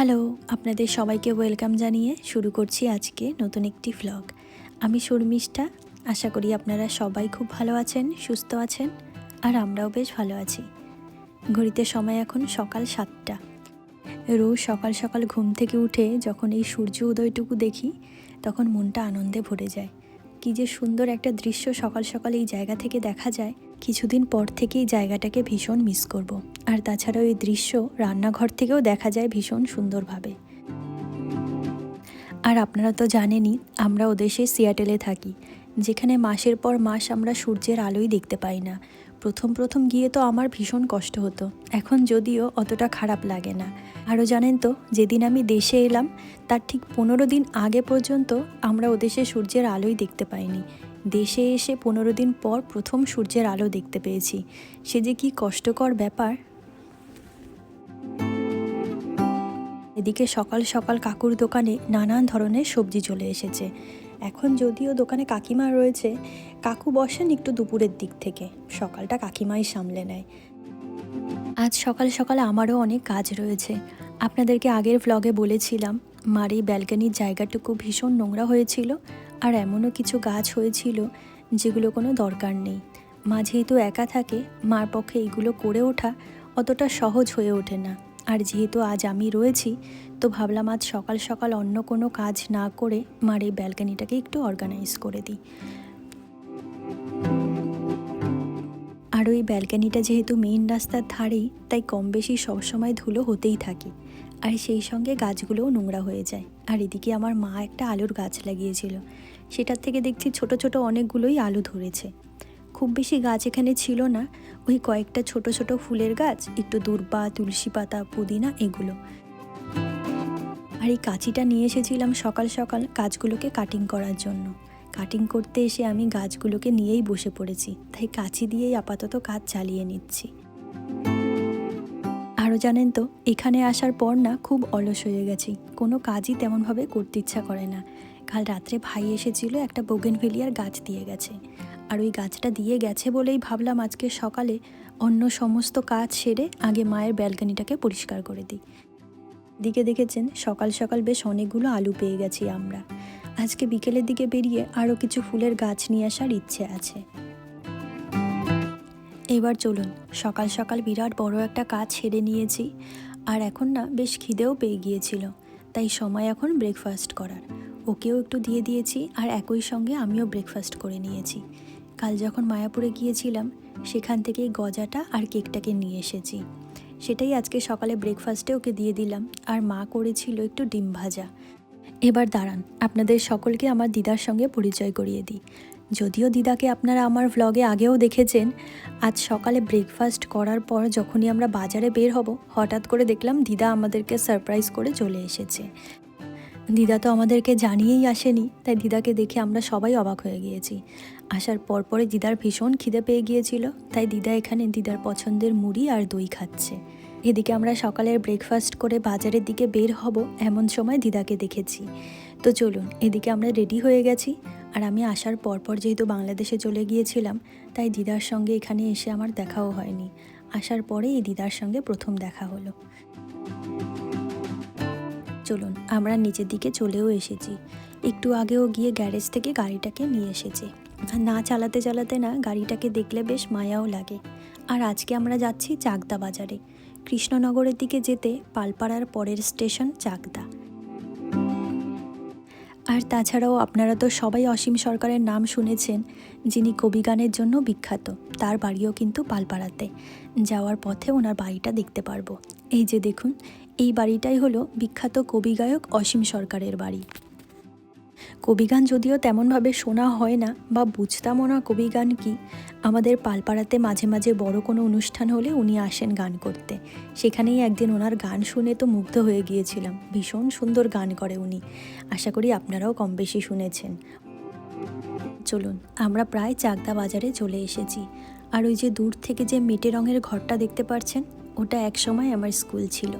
Hello, আপনাদের সবাইকে welcome জানিয়ে শুরু করছি আজকে নতুন একটি ভ্লগ। আমি শর্মিষ্ঠা। আশা করি আপনারা সবাই খুব ভালো আছেন, সুস্থ আছেন, আর আমরাও বেশ ভালো আছি। ঘড়িতে সময় এখন সকাল 7টা। রোজ সকাল সকাল ঘুম থেকে উঠে যখন এই সূর্য উদয়টুকু দেখি তখন মনটা আনন্দে ভরে যায়। কী যে সুন্দর একটা দৃশ্য সকাল সকাল এই জায়গা থেকে দেখা যায়। কিছুদিন পর থেকে এই জায়গাটাকে ভীষণ মিস করব। আর তাছাড়াও এই দৃশ্য রান্নাঘর থেকেও দেখা যায় ভীষণ সুন্দরভাবে। আর আপনারা তো জানেনই আমরা ওদেশে সিয়াটেলে থাকি, যেখানে মাসের পর মাস আমরা সূর্যের আলোই দেখতে পাই না। প্রথম গিয়ে তো আমার ভীষণ কষ্ট হতো, এখন যদিও অতটা খারাপ লাগে না। আরও জানেন তো, যেদিন আমি দেশে এলাম তার ঠিক 15 দিন আগে পর্যন্ত আমরা ওদেশে সূর্যের আলোই দেখতে পাইনি। দেশে এসে 15 দিন পর প্রথম সূর্যের আলো দেখতে পেয়েছি। সে যে কী কষ্টকর ব্যাপার। এদিকে সকাল সকাল কাকুর দোকানে নানান ধরনের সবজি চলে এসেছে। এখন যদিও দোকানে কাকিমা রয়েছে, কাকু বসেন একটু দুপুরের দিক থেকে, সকালটা কাকিমাই সামলে নেয়। আজ সকাল সকাল আমারও অনেক কাজ রয়েছে। আপনাদেরকে আগের ভ্লগে বলেছিলাম মার এই ব্যালকনির জায়গাটুকু ভীষণ নোংরা হয়েছিল, আর এমনও কিছু গাছ হয়েছিল যেগুলো কোনো দরকার নেই। মা যেহেতু একা থাকে, মার পক্ষে এগুলো করে ওঠা অতটা সহজ হয়ে ওঠে না। আর যেহেতু আজ আমি রয়েছি, তো ভাবলাম আজ সকাল সকাল অন্য কোনো কাজ না করে মার এই ব্যালকনিটাকে একটু অর্গানাইজ করে দিই। আর ওই ব্যালকনিটা যেহেতু মেইন রাস্তার ধারেই, তাই কম বেশি সবসময় ধুলো হতেই থাকে, আর সেই সঙ্গে গাছগুলোও নোংরা হয়ে যায়। আর এদিকে আমার মা একটা আলুর গাছ লাগিয়েছিল, সেটার থেকে দেখছি ছোট ছোট অনেকগুলোই আলু ধরেছে। খুব বেশি গাছ এখানে ছিল না, ওই কয়েকটা ছোট ছোট ফুলের গাছ, একটু দূর্বা, তুলসী পাতা, পুদিনা, এগুলো। আর এই কাঁচিটা নিয়ে এসেছিলাম সকাল সকাল গাছগুলোকে কাটিং করার জন্য। কাটিং করতে এসে আমি গাছগুলোকে নিয়েই বসে পড়েছি, তাই কাঁচি দিয়েই আপাতত কাজ চালিয়ে নিচ্ছি। আরও জানেন তো, এখানে আসার পর না খুব অলস হয়ে গেছি, কোনো কাজই তেমনভাবে করতে ইচ্ছা করে না। কাল রাত্রে ভাই এসেছিল, একটা বোগেনভেলিয়ার গাছ দিয়ে গেছে, আর ওই গাছটা দিয়ে গেছে বলেই ভাবলাম আজকে সকালে অন্য সমস্ত কাজ সেরে আগে মায়ের ব্যালকনিটাকে পরিষ্কার করে দিই। দিকে দেখেছেন সকাল সকাল বেশ অনেকগুলো আলু পেয়ে গেছি আমরা। আজকে বিকেলের দিকে বেরিয়ে আরও কিছু ফুলের গাছ নিয়ে আসার ইচ্ছে আছে। এবার চলুন, সকাল সকাল বিরাট বড় একটা কাজ সেরে নিয়েছি, আর এখন না বেশ খিদেও পেয়ে গিয়েছিল, তাই সময় এখন ব্রেকফাস্ট করার। ওকেও একটু দিয়ে দিয়েছি, আর একই সঙ্গে আমিও ব্রেকফাস্ট করে নিয়েছি। কাল যখন মায়াপুরে গিয়েছিলাম সেখান থেকেই গজাটা আর কেকটাকে নিয়ে এসেছি, সেটাই আজকে সকালে ব্রেকফাস্টে ওকে দিয়ে দিলাম। আর মা করেছিল একটু ডিম ভাজা। এবার দাঁড়ান, আপনাদের সকলকে আমার দিদার সঙ্গে পরিচয় করিয়ে দিই। যদিও দিদাকে আপনারা আমার ভ্লগে আগেও দেখেছেন, আজ সকালে ব্রেকফাস্ট করার পর যখনই আমরা বাজারে বের হব, হঠাৎ করে দেখলাম দিদা আমাদেরকে সারপ্রাইজ করে চলে এসেছে। দিদা তো আমাদেরকে জানিয়েই আসেনি, তাই দিদাকে দেখে আমরা সবাই অবাক হয়ে গিয়েছি। আসার পরপরই দিদার ভীষণ খিদে পেয়ে গিয়েছিল, তাই দিদা এখানে দিদার পছন্দের মুড়ি আর দই খাচ্ছে। এদিকে আমরা সকালের ব্রেকফাস্ট করে বাজারের দিকে বের হব এমন সময় দিদাকে দেখেছি। তো চলুন, এদিকে আমরা রেডি হয়ে গেছি। আর আমি আসার পরপর যেহেতু বাংলাদেশে চলে গিয়েছিলাম, তাই দিদার সঙ্গে এখানে এসে আমার দেখাও হয়নি। আসার পরে এই দিদার সঙ্গে প্রথম দেখা হলো। চলুন, আমরা নিচের দিকে চলেও এসেছি। একটু আগেও গিয়ে গ্যারেজ থেকে গাড়িটাকে নিয়ে এসেছি। না চালাতে চালাতে না গাড়িটাকে দেখলে বেশ মায়াও লাগে। আর আজকে আমরা যাচ্ছি চাকদা বাজারে। কৃষ্ণনগরের দিকে যেতে পালপাড়ার পরের স্টেশন চাকদা। আর তাছাড়াও আপনারা তো সবাই অসীম সরকারের নাম শুনেছেন, যিনি কবিগানের জন্য বিখ্যাত। তার বাড়িও কিন্তু পালপাড়াতে। যাওয়ার পথে ওনার বাড়িটা দেখতে পারবো। এই যে দেখুন, এই বাড়িটাই হলো বিখ্যাত কবি গায়ক অসীম সরকারের বাড়ি। কবিগান যদিও তেমনভাবে শোনা হয় না বা বুঝতামও না কবিগান কি। আমাদের পালপাড়াতে মাঝে মাঝে বড় কোনো অনুষ্ঠান হলে উনি আসেন গান করতে। সেখানেই একদিন ওনার গান শুনে তো মুগ্ধ হয়ে গিয়েছিলাম। ভীষণ সুন্দর গান করে উনি। আশা করি আপনারাও কম বেশি শুনেছেন। চলুন, আমরা প্রায় চাকদা বাজারে চলে এসেছি। আর ওই যে দূর থেকে যে মেটে রঙের ঘরটা দেখতে পাচ্ছেন, ওটা একসময় আমার স্কুল ছিল।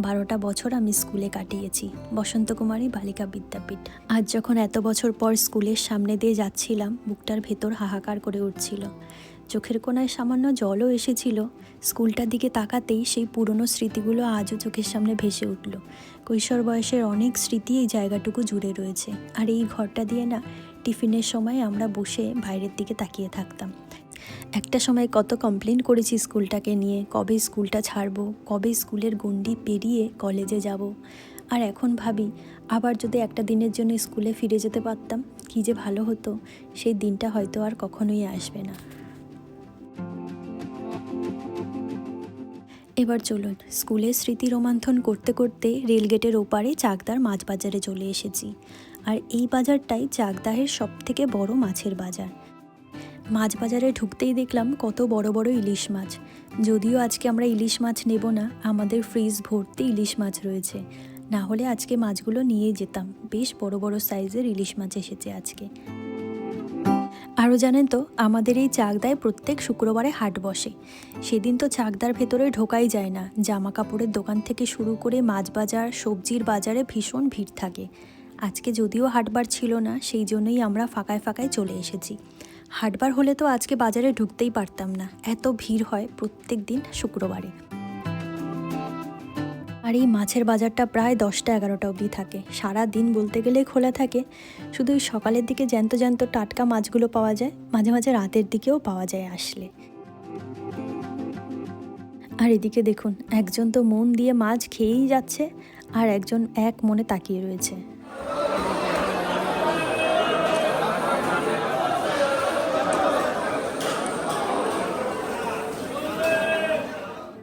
12টা বছর আমি স্কুলে কাটিয়েছি, বসন্তকুমারী বালিকা বিদ্যাপীঠ। আজ যখন এত বছর পর স্কুলের সামনে দিয়ে যাচ্ছিলাম, বুকটার ভেতর হাহাকার করে উঠছিল। চোখের কোণায় সামান্য জলও এসেছিল। স্কুলটার দিকে তাকাতেই সেই পুরনো স্মৃতিগুলো আজও চোখের সামনে ভেসে উঠল। কৈশোর বয়সের অনেক স্মৃতি এই জায়গাটুকু জুড়ে রয়েছে। আর এই ঘরটা দিয়ে না টিফিনের সময় আমরা বসে বাইরের দিকে তাকিয়ে থাকতাম। একটা সময় কত কমপ্লেন করেছি স্কুলটাকে নিয়ে, কবে স্কুলটা ছাড়বো, কবে স্কুলের গণ্ডি পেরিয়ে কলেজে যাব। আর এখন ভাবি আবার যদি একটা দিনের জন্য স্কুলে ফিরে যেতে পারতাম কী যে ভালো হতো। সেই দিনটা হয়তো আর কখনোই আসবে না। এবার চলুন স্কুলের স্মৃতি রোমন্থন করতে করতে রেলগেটের ওপারে চাকদার মাছ বাজারে চলে এসেছি। আর এই বাজারটাই চাকদাহের সবথেকে বড় মাছের বাজার। মাছ বাজারে ঢুকতেই দেখলাম কত বড় বড় ইলিশ মাছ। যদিও আজকে আমরা ইলিশ মাছ নেব না, আমাদের ফ্রিজ ভর্তি ইলিশ মাছ রয়েছে, না হলে আজকে মাছগুলো নিয়েই যেতাম। বেশ বড় বড় সাইজের ইলিশ মাছ এসেছে আজকে। আরও জানেন তো, আমাদের এই চাকদায় প্রত্যেক শুক্রবারে হাট বসে। সেদিন তো চাকদার ভেতরে ঢোকাই যায় না। জামা কাপড়ের দোকান থেকে শুরু করে মাছ বাজার, সবজির বাজারে ভীষণ ভিড় থাকে। আজকে যদিও হাটবার ছিল না, সেই জন্যই আমরা ফাঁকায় ফাঁকায় চলে এসেছি। হাটবার হলে তো আজকে বাজারে ঢুকতেই পারতাম না, এত ভিড় হয় প্রত্যেক দিন শুক্রবারে। আর এই মাছের বাজারটা প্রায় 10টা-11টা অবধি থাকে। সারা দিন বলতে গেলে খোলা থাকে। শুধু ওই সকালের দিকে জ্যান্ত জ্যান্ত টাটকা মাছগুলো পাওয়া যায়, মাঝে মাঝে রাতের দিকেও পাওয়া যায় আসলে। আর এদিকে দেখুন, একজন তো মন দিয়ে মাছ খেয়েই যাচ্ছে, আর একজন এক মনে তাকিয়ে রয়েছে।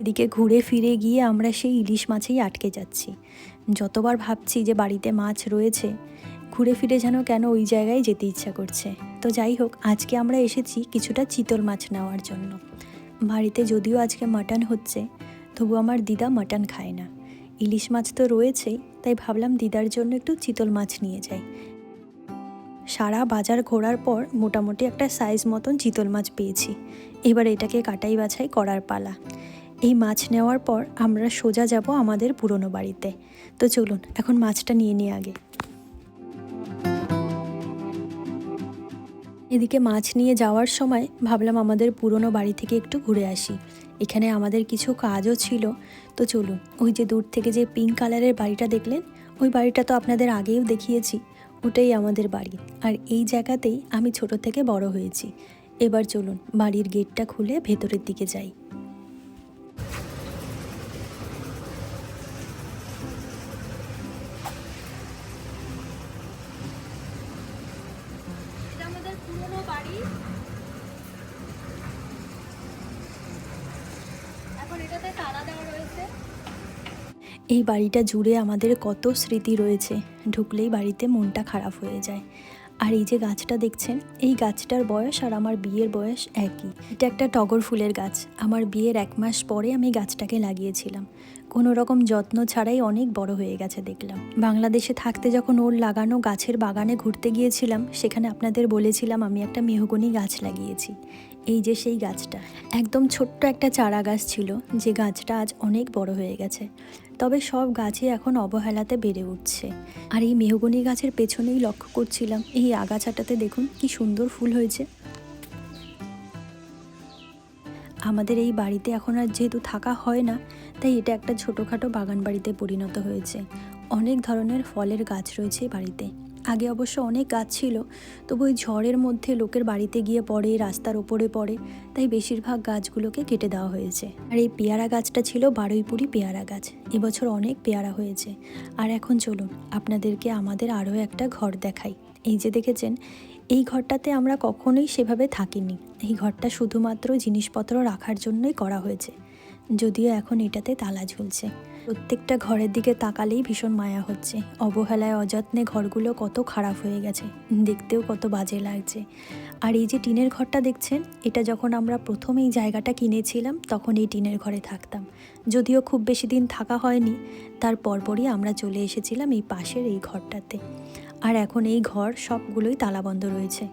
এদিকে ঘুরে ফিরে গিয়ে আমরা সেই ইলিশ মাছেই আটকে যাচ্ছি। যতবার ভাবছি যে বাড়িতে মাছ রয়েছে, ঘুরে ফিরে যেন কেন ওই জায়গায় যেতে ইচ্ছা করছে। তো যাই হোক, আজকে আমরা এসেছি কিছুটা চিতল মাছ নেওয়ার জন্য। বাড়িতে যদিও আজকে মাটন হচ্ছে, তবু আমার দিদা মাটন খায় না। ইলিশ মাছ তো রয়েছেই, তাই ভাবলাম দিদার জন্য একটু চিতল মাছ নিয়ে যাই। সারা বাজার ঘোরার পর মোটামুটি একটা সাইজ মতন চিতল মাছ পেয়েছি। এবার এটাকে কাটাই বাছাই করার পালা। এই মাছ নেওয়ার পর আমরা সোজা যাব আমাদের পুরনো বাড়িতে। তো চলুন এখন মাছটা নিয়ে নিই আগে। এদিকে মাছ নিয়ে যাওয়ার সময় ভাবলাম আমাদের পুরনো বাড়ি থেকে একটু ঘুরে আসি। এখানে আমাদের কিছু কাজও ছিল। তো চলুন, ওই যে দূর থেকে যে পিঙ্ক কালারের বাড়িটা দেখলেন, ওই বাড়িটা তো আপনাদের আগেও দেখিয়েছি, ওটাই আমাদের বাড়ি। আর এই জায়গাতেই আমি ছোট থেকে বড় হয়েছি। এবার চলুন বাড়ির গেটটা খুলে ভেতরের দিকে যাই। এই বাড়িটা জুড়ে আমাদের কত স্মৃতি রয়েছে, ঢুকলেই বাড়িতে মনটা খারাপ হয়ে যায়। আর এই যে গাছটা দেখছেন, এই গাছটার বয়স আর আমার বিয়ের বয়স একই। এটা একটা টগর ফুলের গাছ। আমার বিয়ের 1 মাস পরে আমি গাছটাকে লাগিয়েছিলাম। কোনো রকম যত্ন ছাড়াই অনেক বড় হয়ে গেছে দেখলাম। বাংলাদেশে থাকতে যখন ওর লাগানো গাছের বাগানে ঘুরতে গিয়েছিলাম, সেখানে আপনাদের বলেছিলাম আমি একটা মেহগনি গাছ লাগিয়েছি। এই যে সেই গাছটা, একদম ছোট্ট একটা চারা গাছ ছিল, যে গাছটা আজ অনেক বড় হয়ে গেছে। তবে সব গাছই এখন অবহেলাতে বেড়ে উঠছে। আর এই মেহগনি গাছের পেছনেই লক্ষ্য করছিলাম, এই আগাছাটাতে দেখুন কি সুন্দর ফুল হয়েছে। আমাদের এই বাড়িতে এখন আর যেহেতু থাকা হয় না, তাই এটা একটা ছোটোখাটো বাগান বাড়িতে পরিণত হয়েছে। অনেক ধরনের ফলের গাছ রয়েছে বাড়িতে। আগে অবশ্য অনেক গাছ ছিল, তবু ওই ঝড়ের মধ্যে লোকের বাড়িতে গিয়ে পড়ে, রাস্তার ওপরে পড়ে, তাই বেশিরভাগ গাছগুলোকে কেটে দেওয়া হয়েছে। আর এই পেয়ারা গাছটা ছিল বারুইপুরি পেয়ারা গাছ। এবছর অনেক পেয়ারা হয়েছে। আর এখন চলুন আপনাদেরকে আমাদের আরও একটা ঘর দেখাই। এই যে দেখেছেন, এই ঘরটাতে আমরা কখনোই সেভাবে থাকিনি। এই ঘরটা শুধুমাত্র জিনিসপত্র রাখার জন্যই করা হয়েছে, যদিও এখন এটাতে তালা ঝুলছে। প্রত্যেকটা ঘরের দিকে তাকালেই ভীষণ মায়া হচ্ছে। অবহেলায় অযত্নে ঘরগুলো কত খারাপ হয়ে গেছে, দেখতেও কত বাজে লাগছে। আর এই যে টিনের ঘরটা দেখছেন, এটা যখন আমরা প্রথম এই জায়গাটা কিনেছিলাম, তখন এই টিনের ঘরে থাকতাম। যদিও খুব বেশি দিন থাকা হয়নি, তার পরপরই আমরা চলে এসেছিলাম এই পাশের এই ঘরটাতে। আর এখন এই ঘর সবগুলোই তালাবন্ধ রয়েছে।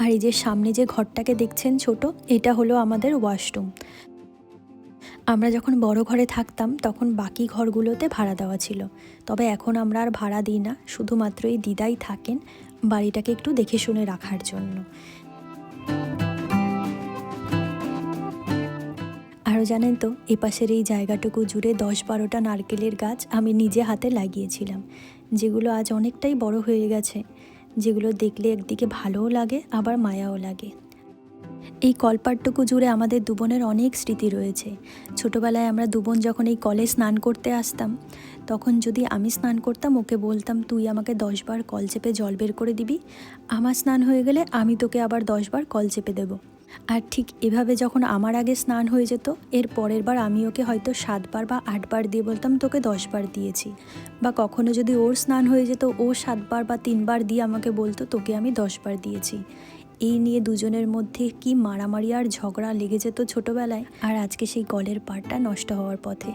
আর এই যে সামনে যে ঘরটাকে দেখছেন ছোট, এটা হলো আমাদের ওয়াশরুম। আমরা যখন বড় ঘরে থাকতাম তখন বাকি ঘরগুলোতে ভাড়া দেওয়া ছিল, তবে এখন আমরা আর ভাড়া দিই না, শুধুমাত্র এই দিদাই থাকেন বাড়িটাকে একটু দেখে শুনে রাখার জন্য। আরও জানেন তো, এপাশের এই জায়গাটুকু জুড়ে 10-12টা নারকেলের গাছ আমি নিজে হাতে লাগিয়েছিলাম, যেগুলো আজ অনেকটাই বড় হয়ে গেছে, যেগুলো দেখলে একদিকে ভালোও লাগে আবার মায়াও লাগে। এই কলপাড়টুকু জুড়ে আমাদের দুবোনের অনেক স্মৃতি রয়েছে। ছোটোবেলায় আমরা দুবোন যখন এই কলে স্নান করতে আসতাম, তখন যদি আমি স্নান করতাম ওকে বলতাম, তুই আমাকে 10 বার কল চেপে জল বের করে দিবি, আমার স্নান হয়ে গেলে আমি তোকে আবার 10 বার কল চেপে দেবো। আর ঠিক এভাবে যখন আমার আগে স্নান হয়ে যেত, এর পরের বার আমি ওকে হয়তো 7 বার বা 8 বার দিয়ে বলতাম, তোকে 10 বার দিয়েছি। বা কখনো যদি ওর স্নান হয়ে যেত, ও 7 বার বা 3 বার দিয়ে আমাকে বলতো, তোকে আমি 10 বার দিয়েছি। এই নিয়ে দুজনের মধ্যে কি মারামারি আর ঝগড়া লেগে যেত ছোটোবেলায়। আর আজকে সেই কলের পাড়টা নষ্ট হওয়ার পথে।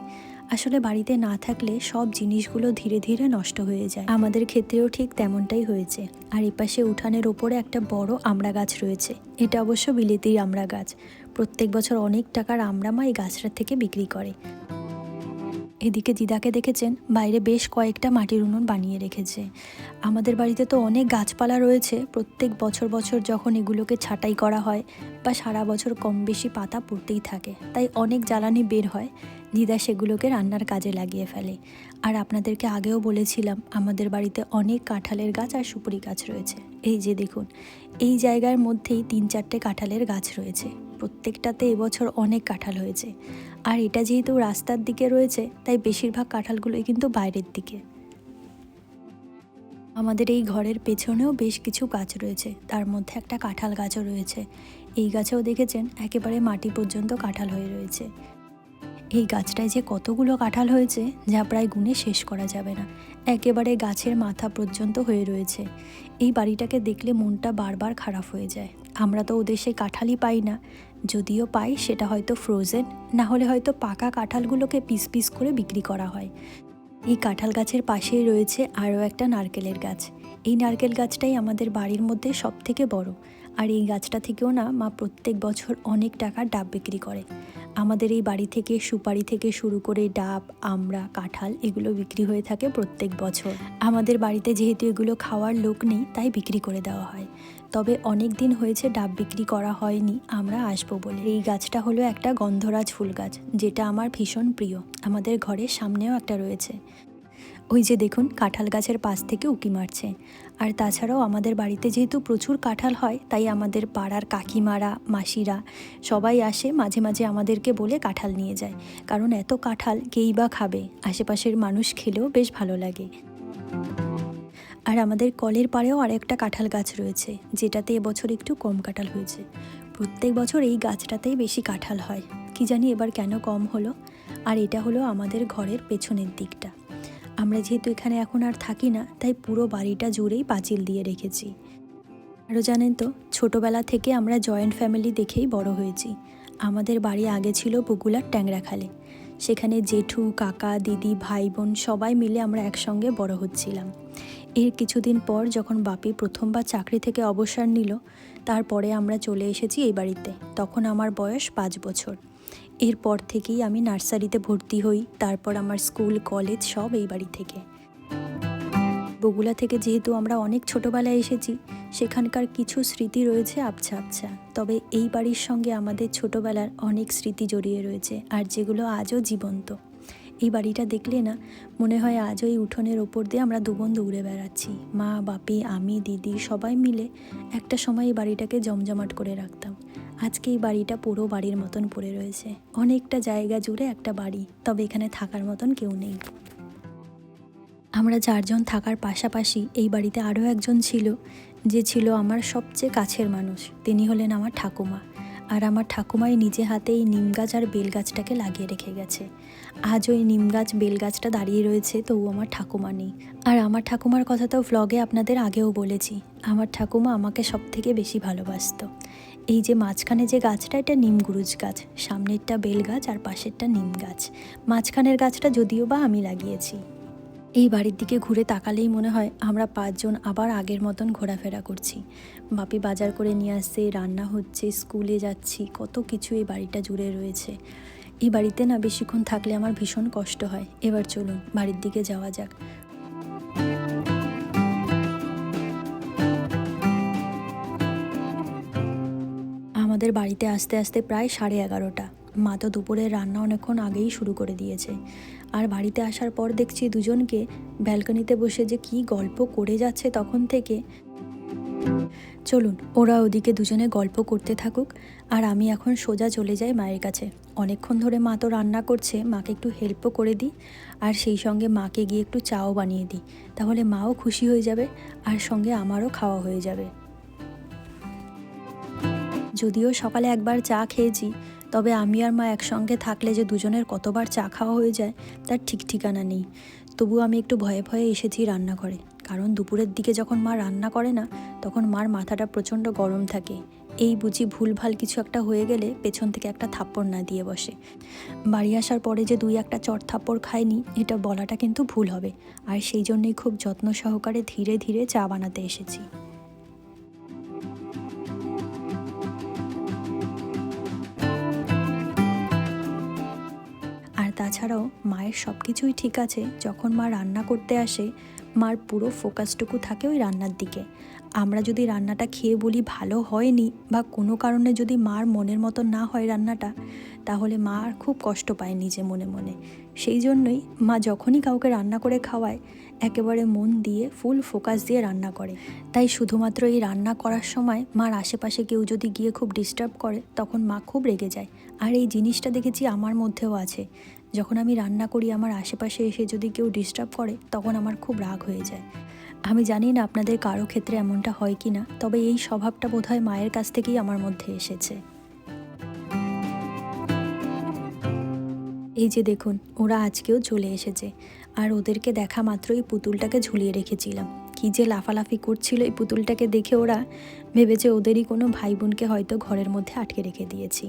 আসলে বাড়িতে না থাকলে সব জিনিসগুলো ধীরে ধীরে নষ্ট হয়ে যায়। আমাদের ক্ষেত্রেও ঠিক তেমনটাই হয়েছে। আর এপাশে উঠানের ওপরে একটা বড় আমড়া গাছ রয়েছে। এটা অবশ্য বিলেতি আমড়া গাছ। প্রত্যেক বছর অনেক টাকার আমড়া মা এই গাছটা থেকে বিক্রি করে। এদিকে দিদাকে দেখেছেন বাইরে বেশ কয়েকটা মাটির উনুন বানিয়ে রেখেছে। আমাদের বাড়িতে তো অনেক গাছপালা রয়েছে, প্রত্যেক বছর বছর যখন এগুলোকে ছাঁটাই করা হয় বা সারা বছর কম বেশি পাতা পড়তেই থাকে, তাই অনেক জ্বালানি বের হয়। দিদা সেগুলোকে রান্নার কাজে লাগিয়ে ফেলে। আর আপনাদেরকে আগেও বলেছিলাম আমাদের বাড়িতে অনেক কাঁঠালের গাছ আর সুপুরি গাছ রয়েছে। এই যে দেখুন, এই জায়গার মধ্যেই 3-4টে কাঁঠালের গাছ রয়েছে। প্রত্যেকটাতে এবছর অনেক কাঁঠাল হয়েছে। আর এটা যেহেতু রাস্তার দিকে রয়েছে, তাই বেশিরভাগ কাঁঠালগুলোই কিন্তু বাইরের দিকে। আমাদের এই ঘরের পেছনেও বেশ কিছু গাছ রয়েছে, তার মধ্যে একটা কাঁঠাল গাছও রয়েছে। এই গাছেও দেখেছেন একেবারে মাটি পর্যন্ত কাঁঠাল হয়ে রয়েছে। এই গাছটায় যে কতগুলো কাঁঠাল হয়েছে যা প্রায় গুণে শেষ করা যাবে না, একেবারে গাছের মাথা পর্যন্ত হয়ে রয়েছে। এই বাড়িটাকে দেখলে মনটা বারবার খারাপ হয়ে যায়। আমরা তো ওদের সেই কাঁঠালই পাই না, যদিও পাই সেটা হয়তো ফ্রোজেন, না হলে হয়তো পাকা কাঁঠালগুলোকে পিস পিস করে বিক্রি করা হয়। এই কাঁঠাল গাছের পাশেই রয়েছে আরও একটা নারকেলের গাছ। এই নারকেল গাছটাই আমাদের বাড়ির মধ্যে সব থেকে বড়। আর এই গাছটা থেকেও না মা প্রত্যেক বছর অনেক টাকার ডাব বিক্রি করে। আমাদের এই বাড়ি থেকে সুপারি থেকে শুরু করে ডাব, আমড়া, কাঁঠাল এগুলো বিক্রি হয়ে থাকে প্রত্যেক বছর। আমাদের বাড়িতে যেহেতু এগুলো খাওয়ার লোক নেই, তাই বিক্রি করে দেওয়া হয়। তবে অনেক দিন হয়েছে ডাব বিক্রি করা হয়নি, আমরা আসবো বলে। এই গাছটা হলো একটা গন্ধরাজ ফুল গাছ, যেটা আমার ভীষণ প্রিয়। আমাদের ঘরের সামনেও একটা রয়েছে। ওই যে দেখুন কাঁঠাল গাছের পাশ থেকে উঁকি মারছে। আর তাছাড়াও আমাদের বাড়িতে যেহেতু প্রচুর কাঁঠাল হয়, তাই আমাদের পাড়ার কাকিমারা, মাসিরা সবাই আসে, মাঝে মাঝে আমাদেরকে বলে কাঁঠাল নিয়ে যায়। কারণ এত কাঁঠাল কেই বা খাবে, আশেপাশের মানুষ খেলেও বেশ ভালো লাগে। আর আমাদের কলের পাড়েও আরেকটা কাঁঠাল গাছ রয়েছে, যেটাতে এবছর একটু কম কাঁঠাল হয়েছে। প্রত্যেক বছর এই গাছটাতেই বেশি কাঁঠাল হয়, কি জানি এবার কেন কম হলো। আর এটা হলো আমাদের ঘরের পেছনের দিকটা। আমরা যেহেতু এখানে এখন আর থাকি না, তাই পুরো বাড়িটা জুড়েই পাঁচিল দিয়ে রেখেছি। আরও জানেন তো, ছোটোবেলা থেকে আমরা জয়েন্ট ফ্যামিলি দেখেই বড় হয়েছি। আমাদের বাড়ি আগে ছিল বগুলার ট্যাংরাখালে। সেখানে জেঠু, কাকা, দিদি, ভাই বোন সবাই মিলে আমরা একসঙ্গে বড় হচ্ছিলাম। এর কিছুদিন পর যখন বাপি প্রথমবার চাকরি থেকে অবসর নিল, তারপরে আমরা চলে এসেছি এই বাড়িতে। তখন আমার বয়স 5 বছর। এরপর থেকেই আমি নার্সারিতে ভর্তি হই, তারপর আমার স্কুল, কলেজ সব এই বাড়ি থেকে। বগুলা থেকে যেহেতু আমরা অনেক ছোটোবেলায় এসেছি, সেখানকার কিছু স্মৃতি রয়েছে আবছা আবছা। তবে এই বাড়ির সঙ্গে আমাদের ছোটোবেলার অনেক স্মৃতি জড়িয়ে রয়েছে, আর যেগুলো আজও জীবন্ত। এই বাড়িটা দেখলে না মনে হয় আজও এই উঠোনের ওপর দিয়ে আমরা দুবোন দৌড়ে বেড়াচ্ছি। মা, বাপি, আমি, দিদি সবাই মিলে একটা সময় এই বাড়িটাকে জমজমাট করে রাখতাম। আজকে এই বাড়িটা পুরো বাড়ির মতন পড়ে রয়েছে। অনেকটা জায়গা জুড়ে একটা বাড়ি, তবে এখানে থাকার মতন কেউ নেই। আমরা 4 জন থাকার পাশাপাশি এই বাড়িতে আরও একজন ছিল, যে ছিল আমার সবচেয়ে কাছের মানুষ। তিনি হলেন আমার ঠাকুমা। আর আমার ঠাকুমাই নিজে হাতে এই নিম গাছ আর বেল গাছটাকে লাগিয়ে রেখে গেছে। আজ ওই নিম গাছ, বেল গাছটা দাঁড়িয়ে রয়েছে, তবু আমার ঠাকুমা নেই। আর আমার ঠাকুমার কথা তো ভ্লগে আপনাদের আগেও বলেছি। আমার ঠাকুমা আমাকে সব থেকে বেশি ভালোবাসতো। এই যে মাঝখানে যে গাছটা, এটা নিম গুরুজ গাছ, সামনেরটা বেল গাছ আর পাশেরটা নিম গাছ। মাঝখানের গাছটা যদিও বা আমি লাগিয়েছি। এই বাড়ির দিকে ঘুরে তাকালেই মনে হয় আমরা 5 জন আবার আগের মতন ঘোরাফেরা করছি। বাপি বাজার করে নিয়ে আসছে, রান্না হচ্ছে, স্কুলে যাচ্ছি, কত কিছু এই বাড়িটা জুড়ে রয়েছে। এই বাড়িতে না বেশিক্ষণ থাকলে আমার ভীষণ কষ্ট হয়। এবার চলুন বাড়ির দিকে যাওয়া যাক। আমাদের বাড়িতে আসতে আসতে প্রায় 11:30। মা তো দুপুরের রান্না অনেকক্ষণ আগেই শুরু করে দিয়েছে। আর বাড়িতে আসার পর দেখছি দুজনকে ব্যালকনিতে বসে যে কী গল্প করে যাচ্ছে তখন থেকে। চলুন ওরা ওদিকে দুজনে গল্প করতে থাকুক, আর আমি এখন সোজা চলে যাই মায়ের কাছে। অনেকক্ষণ ধরে মা তো রান্না করছে, মাকে একটু হেল্পও করে দিই, আর সেই সঙ্গে মাকে গিয়ে একটু চাও বানিয়ে দিই, তাহলে মাও খুশি হয়ে যাবে আর সঙ্গে আমারও খাওয়া হয়ে যাবে। যদিও সকালে একবার চা খেয়েছি, তবে আমি আর মা একসঙ্গে থাকলে যে দুজনের কতবার চা খাওয়া হয়ে যায় তার ঠিক ঠিকানা নেই। তবু আমি একটু ভয়ে ভয়ে এসেছি রান্নাঘরে, কারণ দুপুরের দিকে যখন মা রান্না করে না তখন মার মাথাটা প্রচণ্ড গরম থাকে। এই বুঝি ভুলভাল কিছু একটা হয়ে গেলে পেছন থেকে একটা থাপ্পড় না দিয়ে বসে। বাড়ি আসার পরে যে দুই একটা চট থাপ্পড় খাইনি এটা বলাটা কিন্তু ভুল হবে, আর সেই জন্যই খুব যত্ন সহকারে ধীরে ধীরে চা বানাতে এসেছি। আর তাছাড়াও মায়ের সব কিছুই ঠিক আছে, যখন মা রান্না করতে আসে মার পুরো ফোকাসটুকু থাকে ওই রান্নার দিকে। আমরা যদি রান্নাটা খেয়ে বলি ভালো হয়নি, বা কোনো কারণে যদি মার মনের মতো না হয় রান্নাটা, তাহলে মা আর খুব কষ্ট পায় নিজে মনে মনে। সেই জন্যই মা যখনই কাউকে রান্না করে খাওয়ায় একেবারে মন দিয়ে ফুল ফোকাস দিয়ে রান্না করে। তাই শুধুমাত্র এই রান্না করার সময় মার আশেপাশে কেউ যদি গিয়ে খুব ডিস্টার্ব করে তখন মা খুব রেগে যায়। আর এই জিনিসটা দেখেছি আমার মধ্যেও আছে, যখন আমি রান্না করি আমার আশেপাশে এসে যদি কেউ ডিস্টার্ব করে তখন আমার খুব রাগ হয়ে যায়। আমি জানি না আপনাদের কারো ক্ষেত্রে এমনটা হয় কি না, তবে এই স্বভাবটা বোধহয় মায়ের কাছ থেকেই আমার মধ্যে এসেছে। এই যে দেখুন ওরা আজকেও চলে এসেছে, আর ওদেরকে দেখা মাত্রই পুতুলটাকে ঝুলিয়ে রেখেছিলাম। কি যে লাফালাফি করছিল এই পুতুলটাকে দেখে, ওরা ভেবেছে ওদেরই কোনো ভাই বোনকে হয়তো ঘরের মধ্যে আটকে রেখে দিয়েছি।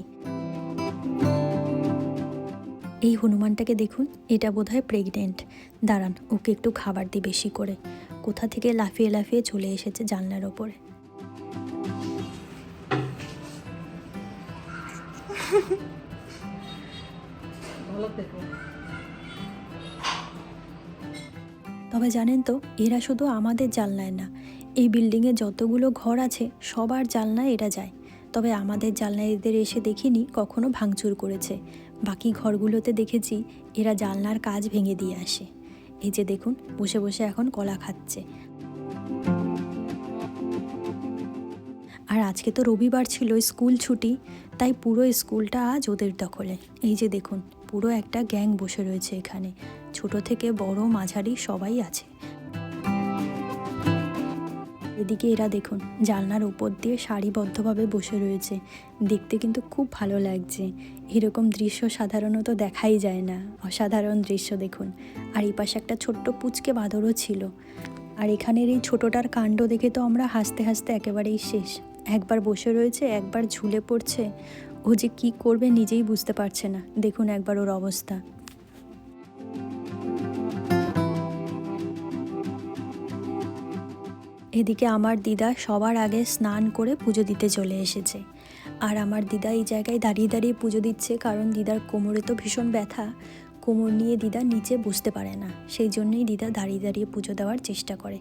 এই হনুমানটাকে দেখুন, এটা বোধহয় প্রেগনেন্ট। দাঁড়ান ওকে একটু খাবার দিই বেশি করে। কোথা থেকে লাফিয়ে লাফিয়ে চলে এসেছে জানলার ওপরে। তবে জানেন তো, এরা শুধু আমাদের জানলায় না, এই বিল্ডিংয়ে যতগুলো ঘর আছে সবার জানলায় এরা যায়। তবে আমাদের জানলায় এদের এসে দেখিনি কখনো ভাঙচুর করেছে। বাকি ঘরগুলোতে দেখেছি এরা জানলার কাজ ভেঙে দিয়ে আসে। এই যে দেখুন বসে বসে এখন কলা খাচ্ছে। আর আজকে তো রবিবার ছিল, স্কুল ছুটি, তাই পুরো স্কুলটা আজ ওদের দখলে। এই যে দেখুন পুরো একটা গ্যাং বসে রয়েছে এখানে, ছোট থেকে বড় মাঝারি সবাই আছে। এদিকে এরা দেখুন জানলার উপর দিয়ে সারিবদ্ধভাবে বসে রয়েছে, দেখতে কিন্তু খুব ভালো লাগছে। এরকম দৃশ্য সাধারণত দেখাই যায় না, অসাধারণ দৃশ্য দেখুন। আর এই পাশে একটা ছোট্ট পুচকে বাঁদরও ছিল। আর এখানের এই ছোটোটার কাণ্ড দেখে তো আমরা হাসতে হাসতে একেবারেই শেষ। একবার বসে রয়েছে, একবার ঝুলে পড়ছে, ও যে কী করবে নিজেই বুঝতে পারছে না। দেখুন একবার ওর অবস্থা। এদিকে আমার দিদা সবার আগে স্নান করে পুজো দিতে চলে এসেছে। আর আমার দিদা এই জায়গায় দাঁড়িয়ে দাঁড়িয়ে পুজো দিচ্ছে, কারণ দিদার কোমরে তো ভীষণ ব্যথা, কোমর নিয়ে দিদা নিচে বসতে পারে না। সেই জন্যই দিদা দাঁড়িয়ে দাঁড়িয়ে পুজো দেওয়ার চেষ্টা করে।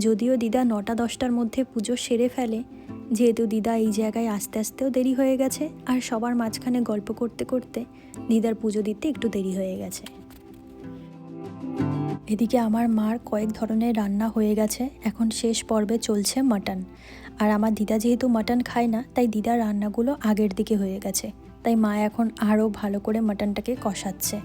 যদিও দিদা 9টা-10টার মধ্যে পুজো সেরে ফেলে, যেহেতু দিদা এই জায়গায় আস্তে আস্তেও দেরি হয়ে গেছে, আর সবার মাঝখানে গল্প করতে করতে দিদার পুজো দিতে একটু দেরি হয়ে গেছে। এদিকে আমার মার কয়েক ধরনের রান্না হয়ে গেছে, এখন শেষ পর্বে চলছে মাটন। আর আমার দিদা যেহেতু মাটন খায় না, তাই দিদার রান্নাগুলো আগের দিকে হয়ে গেছে, তাই মা এখন আরও ভালো করে মাটনটাকে কষাচ্ছে।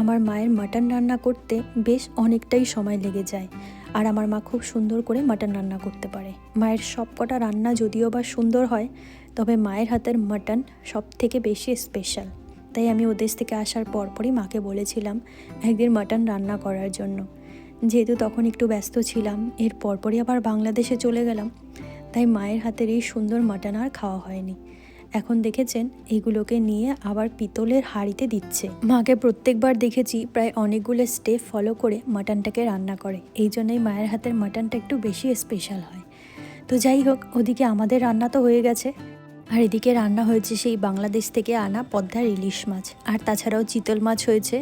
আমার মায়ের মাটন রান্না করতে বেশ অনেকটাই সময় লেগে যায়, আর আমার মা খুব সুন্দর করে মাটন রান্না করতে পারে। মায়ের সবকটা রান্না যদিও বা সুন্দর হয়, তবে মায়ের হাতের মাটন সব থেকে বেশি স্পেশাল। তাই আমি ওদেশ থেকে আসার পরপরই মাকে বলেছিলাম একদিন মাটন রান্না করার জন্য। যেহেতু তখন একটু ব্যস্ত ছিলাম, এর পরপরই আবার বাংলাদেশে চলে গেলাম, তাই মায়ের হাতের এই সুন্দর মাটন আর খাওয়া হয়নি। এখন দেখেছেন এগুলোকে নিয়ে আবার পিতলের হাঁড়িতে দিচ্ছে। মাকে প্রত্যেকবার দেখেছি প্রায় অনেকগুলো স্টেপ ফলো করে মাটনটাকে রান্না করে, এই জন্যই মায়ের হাতের মাটনটা একটু বেশি স্পেশাল হয়। তো যাই হোক, ওদিকে আমাদের রান্না তো হয়ে গেছে, আর এদিকে রান্না হয়েছে সেই বাংলাদেশ থেকে আনা পদ্মার ইলিশ মাছ, আর তাছাড়াও চিতল মাছ হয়েছে।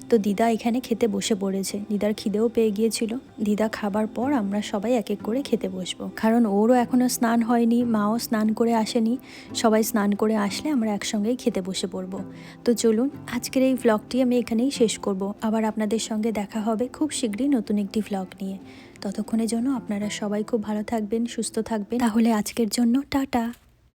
তো দিদা এখানে খেতে বসে পড়েছে, দিদার খিদেও পেয়ে গিয়েছিল। দিদা খাবার পর আমরা সবাই এক এক করে খেতে বসবো, কারণ ওরও এখনও স্নান হয়নি, মাও স্নান করে আসেনি। সবাই স্নান করে আসলে আমরা একসঙ্গেই খেতে বসে পড়বো। তো চলুন আজকের এই ভ্লগটি আমি এখানেই শেষ করব। আবার আপনাদের সঙ্গে দেখা হবে খুব শীঘ্রই নতুন একটি ভ্লগ নিয়ে। ততক্ষণের জন্য আপনারা সবাই খুব ভালো থাকবেন, সুস্থ থাকবেন। তাহলে আজকের জন্য টাটা।